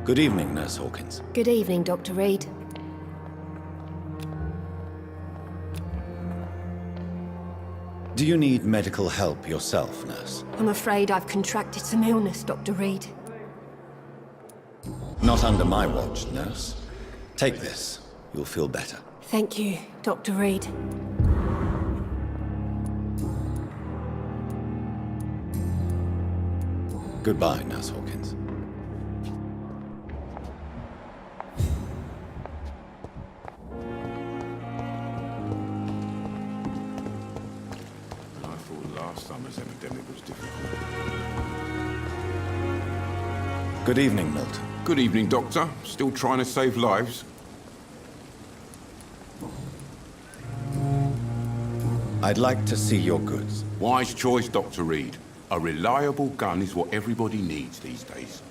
Good evening, Nurse Hawkins. Good evening, Dr. Reed. Do you need medical help yourself, Nurse? I'm afraid I've contracted some illness, Dr. Reed. Not under my watch, Nurse. Take this. You'll feel better. Thank you, Dr. Reed. Goodbye, Nurse Hawkins. I thought last summer's epidemic was difficult. Good evening, Milton. Good evening, Doctor. Still trying to save lives? I'd like to see your goods. Wise choice, Dr. Reed. A reliable gun is what everybody needs these days.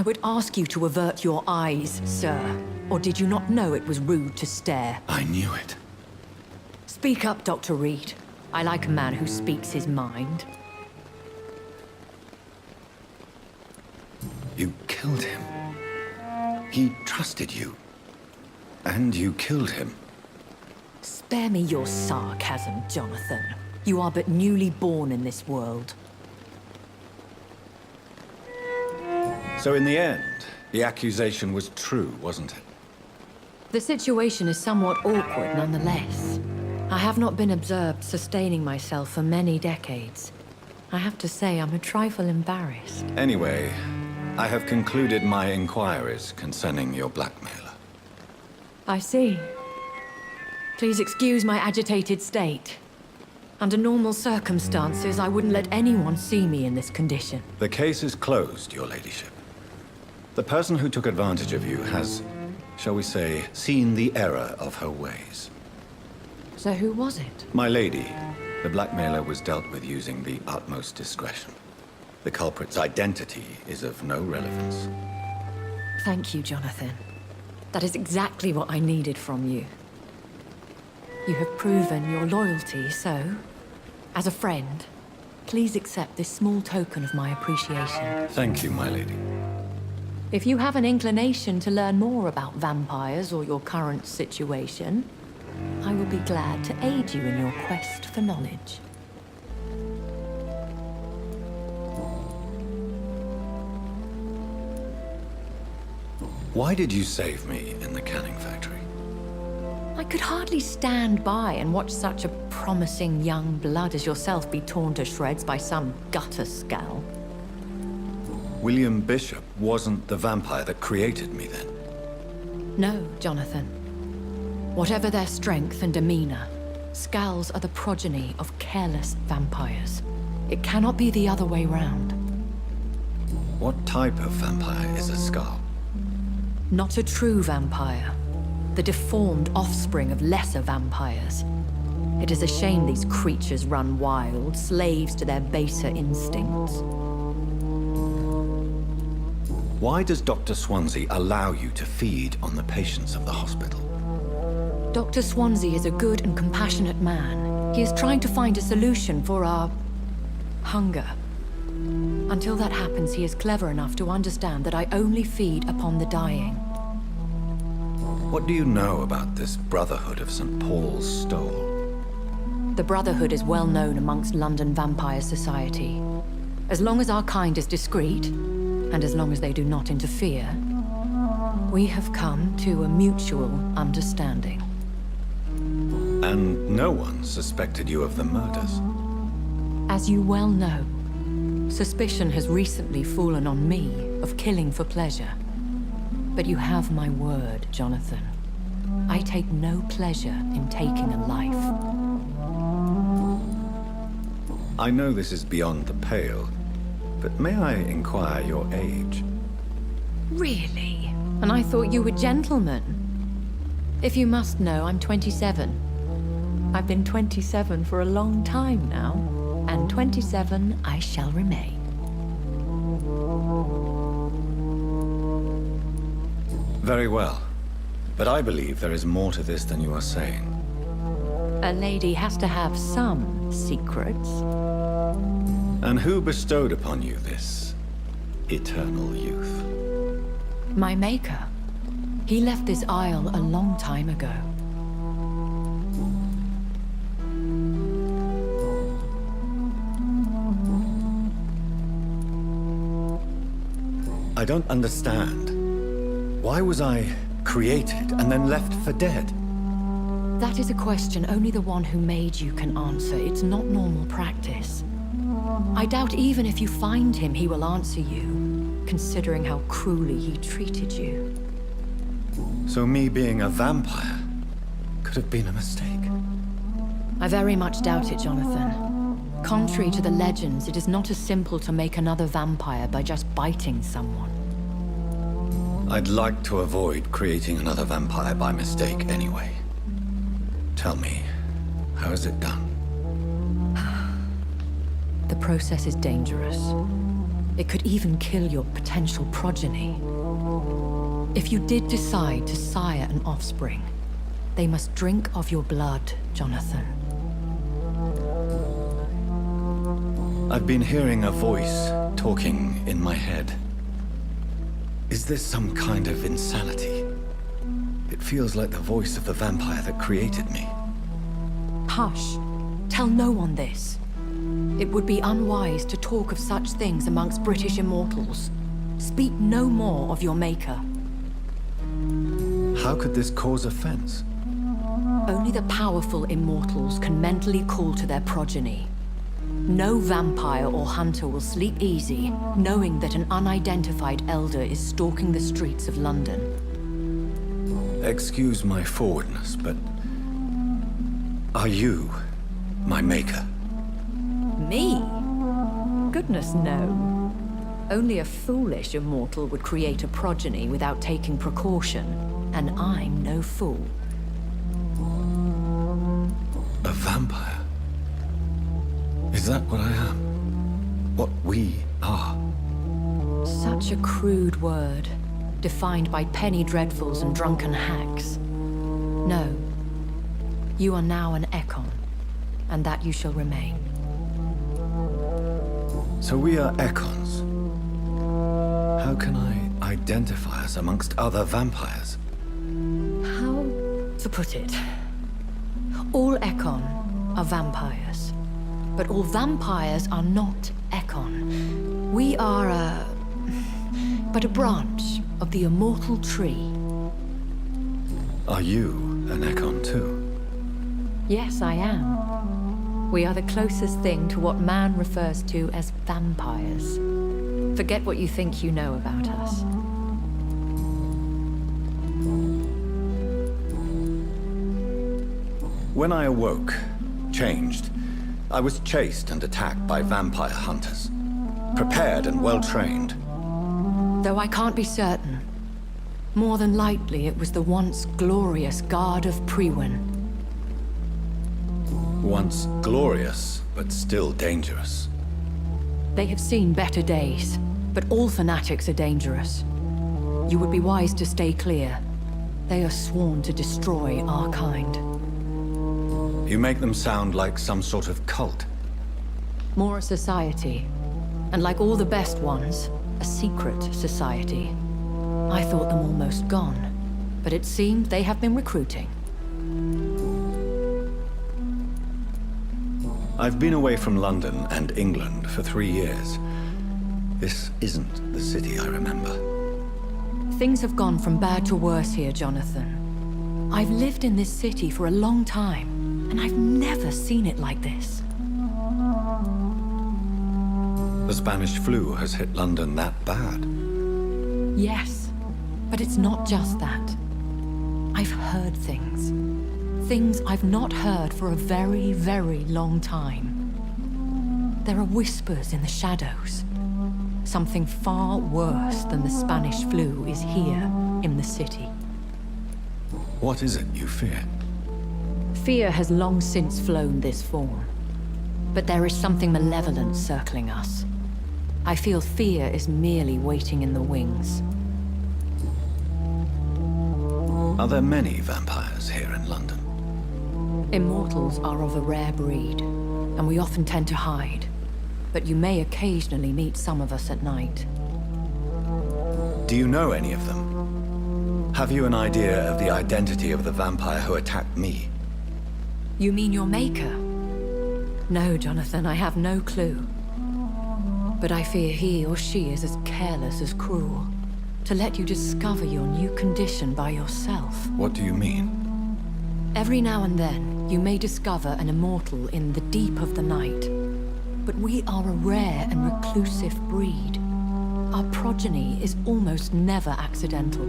I would ask you to avert your eyes, sir. Or did you not know it was rude to stare? I knew it. Speak up, Dr. Reed. I like a man who speaks his mind. You killed him. He trusted you. And you killed him. Spare me your sarcasm, Jonathan. You are but newly born in this world. So in the end, the accusation was true, wasn't it? The situation is somewhat awkward nonetheless. I have not been observed sustaining myself for many decades. I have to say I'm a trifle embarrassed. Anyway, I have concluded my inquiries concerning your blackmailer. I see. Please excuse my agitated state. Under normal circumstances, I wouldn't let anyone see me in this condition. The case is closed, your ladyship. The person who took advantage of you has, shall we say, seen the error of her ways. So who was it? My lady, the blackmailer was dealt with using the utmost discretion. The culprit's identity is of no relevance. Thank you, Jonathan. That is exactly what I needed from you. You have proven your loyalty, so, as a friend, please accept this small token of my appreciation. Thank you, my lady. If you have an inclination to learn more about vampires or your current situation, I will be glad to aid you in your quest for knowledge. Why did you save me in the canning factory? I could hardly stand by and watch such a promising young blood as yourself be torn to shreds by some gutter scowl. William Bishop wasn't the vampire that created me then? No, Jonathan. Whatever their strength and demeanor, Scowls are the progeny of careless vampires. It cannot be the other way round. What type of vampire is a Scowl? Not a true vampire. The deformed offspring of lesser vampires. It is a shame these creatures run wild, slaves to their baser instincts. Why does Dr. Swansea allow you to feed on the patients of the hospital? Dr. Swansea is a good and compassionate man. He is trying to find a solution for our hunger. Until that happens, he is clever enough to understand that I only feed upon the dying. What do you know about this Brotherhood of St. Paul's Stole? The Brotherhood is well known amongst London vampire society. As long as our kind is discreet, and as long as they do not interfere, we have come to a mutual understanding. And no one suspected you of the murders. As you well know, suspicion has recently fallen on me of killing for pleasure. But you have my word, Jonathan. I take no pleasure in taking a life. I know this is beyond the pale, but may I inquire your age? Really? And I thought you were gentlemen. If you must know, I'm 27. I've been 27 for a long time now, and 27 I shall remain. Very well. But I believe there is more to this than you are saying. A lady has to have some secrets. And who bestowed upon you this eternal youth? My maker. He left this isle a long time ago. I don't understand. Why was I created and then left for dead? That is a question only the one who made you can answer. It's not normal practice. I doubt even if you find him, he will answer you, considering how cruelly he treated you. So me being a vampire could have been a mistake. I very much doubt it, Jonathan. Contrary to the legends, it is not as simple to make another vampire by just biting someone. I'd like to avoid creating another vampire by mistake anyway. Tell me, how is it done? The process is dangerous. It could even kill your potential progeny. If you did decide to sire an offspring, they must drink of your blood, Jonathan. I've been hearing a voice talking in my head. Is this some kind of insanity? It feels like the voice of the vampire that created me. Hush. Tell no one this. It would be unwise to talk of such things amongst British immortals. Speak no more of your maker. How could this cause offense? Only the powerful immortals can mentally call to their progeny. No vampire or hunter will sleep easy, knowing that an unidentified elder is stalking the streets of London. Excuse my forwardness, but are you my maker? Me? Goodness, no. Only a foolish immortal would create a progeny without taking precaution, and I'm no fool. A vampire? Is that what I am? What we are? Such a crude word, defined by penny dreadfuls and drunken hacks. No. You are now an Ekon, and that you shall remain. So we are Ekons. How can I identify us amongst other vampires? How to put it? All Ekon are vampires. But all vampires are not Ekon. We are but a branch of the immortal tree. Are you an Ekon too? Yes, I am. We are the closest thing to what man refers to as vampires. Forget what you think you know about us. When I awoke, changed, I was chased and attacked by vampire hunters. Prepared and well-trained. Though I can't be certain. More than likely, it was the once glorious Guard of Priwen. Once glorious, but still dangerous. They have seen better days, but all fanatics are dangerous. You would be wise to stay clear. They are sworn to destroy our kind. You make them sound like some sort of cult. More a society. And like all the best ones, a secret society. I thought them almost gone, but it seems they have been recruiting. I've been away from London and England for 3 years. This isn't the city I remember. Things have gone from bad to worse here, Jonathan. I've lived in this city for a long time, and I've never seen it like this. The Spanish flu has hit London that bad. Yes, but it's not just that. I've heard things. Things I've not heard for a very, very long time. There are whispers in the shadows. Something far worse than the Spanish flu is here in the city. What is it you fear? Fear has long since flown this form. But there is something malevolent circling us. I feel fear is merely waiting in the wings. Are there many vampires here in London? Immortals are of a rare breed, and we often tend to hide. But you may occasionally meet some of us at night. Do you know any of them? Have you an idea of the identity of the vampire who attacked me? You mean your maker? No, Jonathan, I have no clue. But I fear he or she is as careless as cruel. To let you discover your new condition by yourself. What do you mean? Every now and then, you may discover an immortal in the deep of the night. But we are a rare and reclusive breed. Our progeny is almost never accidental.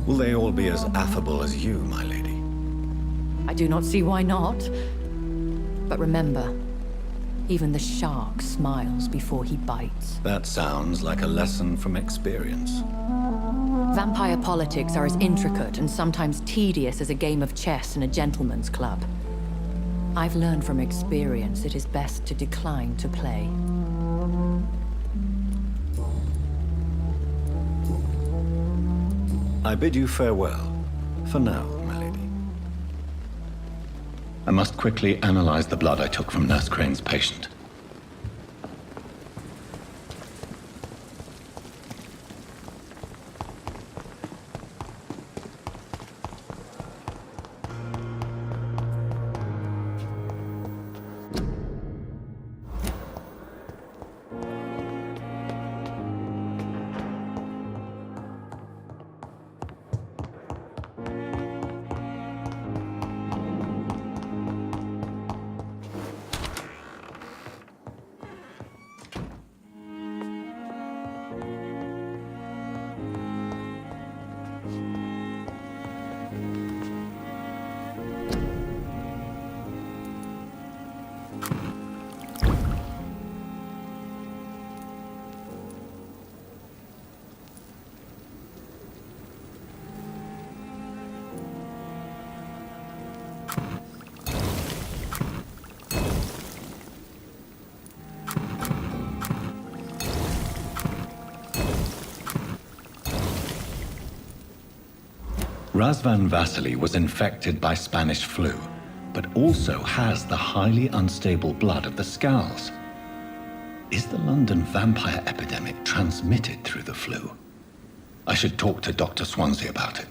Will they all be as affable as you, my lady? I do not see why not. But remember, even the shark smiles before he bites. That sounds like a lesson from experience. Vampire politics are as intricate and sometimes tedious as a game of chess in a gentleman's club. I've learned from experience it is best to decline to play. I bid you farewell, for now, my lady. I must quickly analyze the blood I took from Nurse Crane's patient. Razvan Vasily was infected by Spanish flu, but also has the highly unstable blood of the Scowls. Is the London vampire epidemic transmitted through the flu? I should talk to Dr. Swansea about it.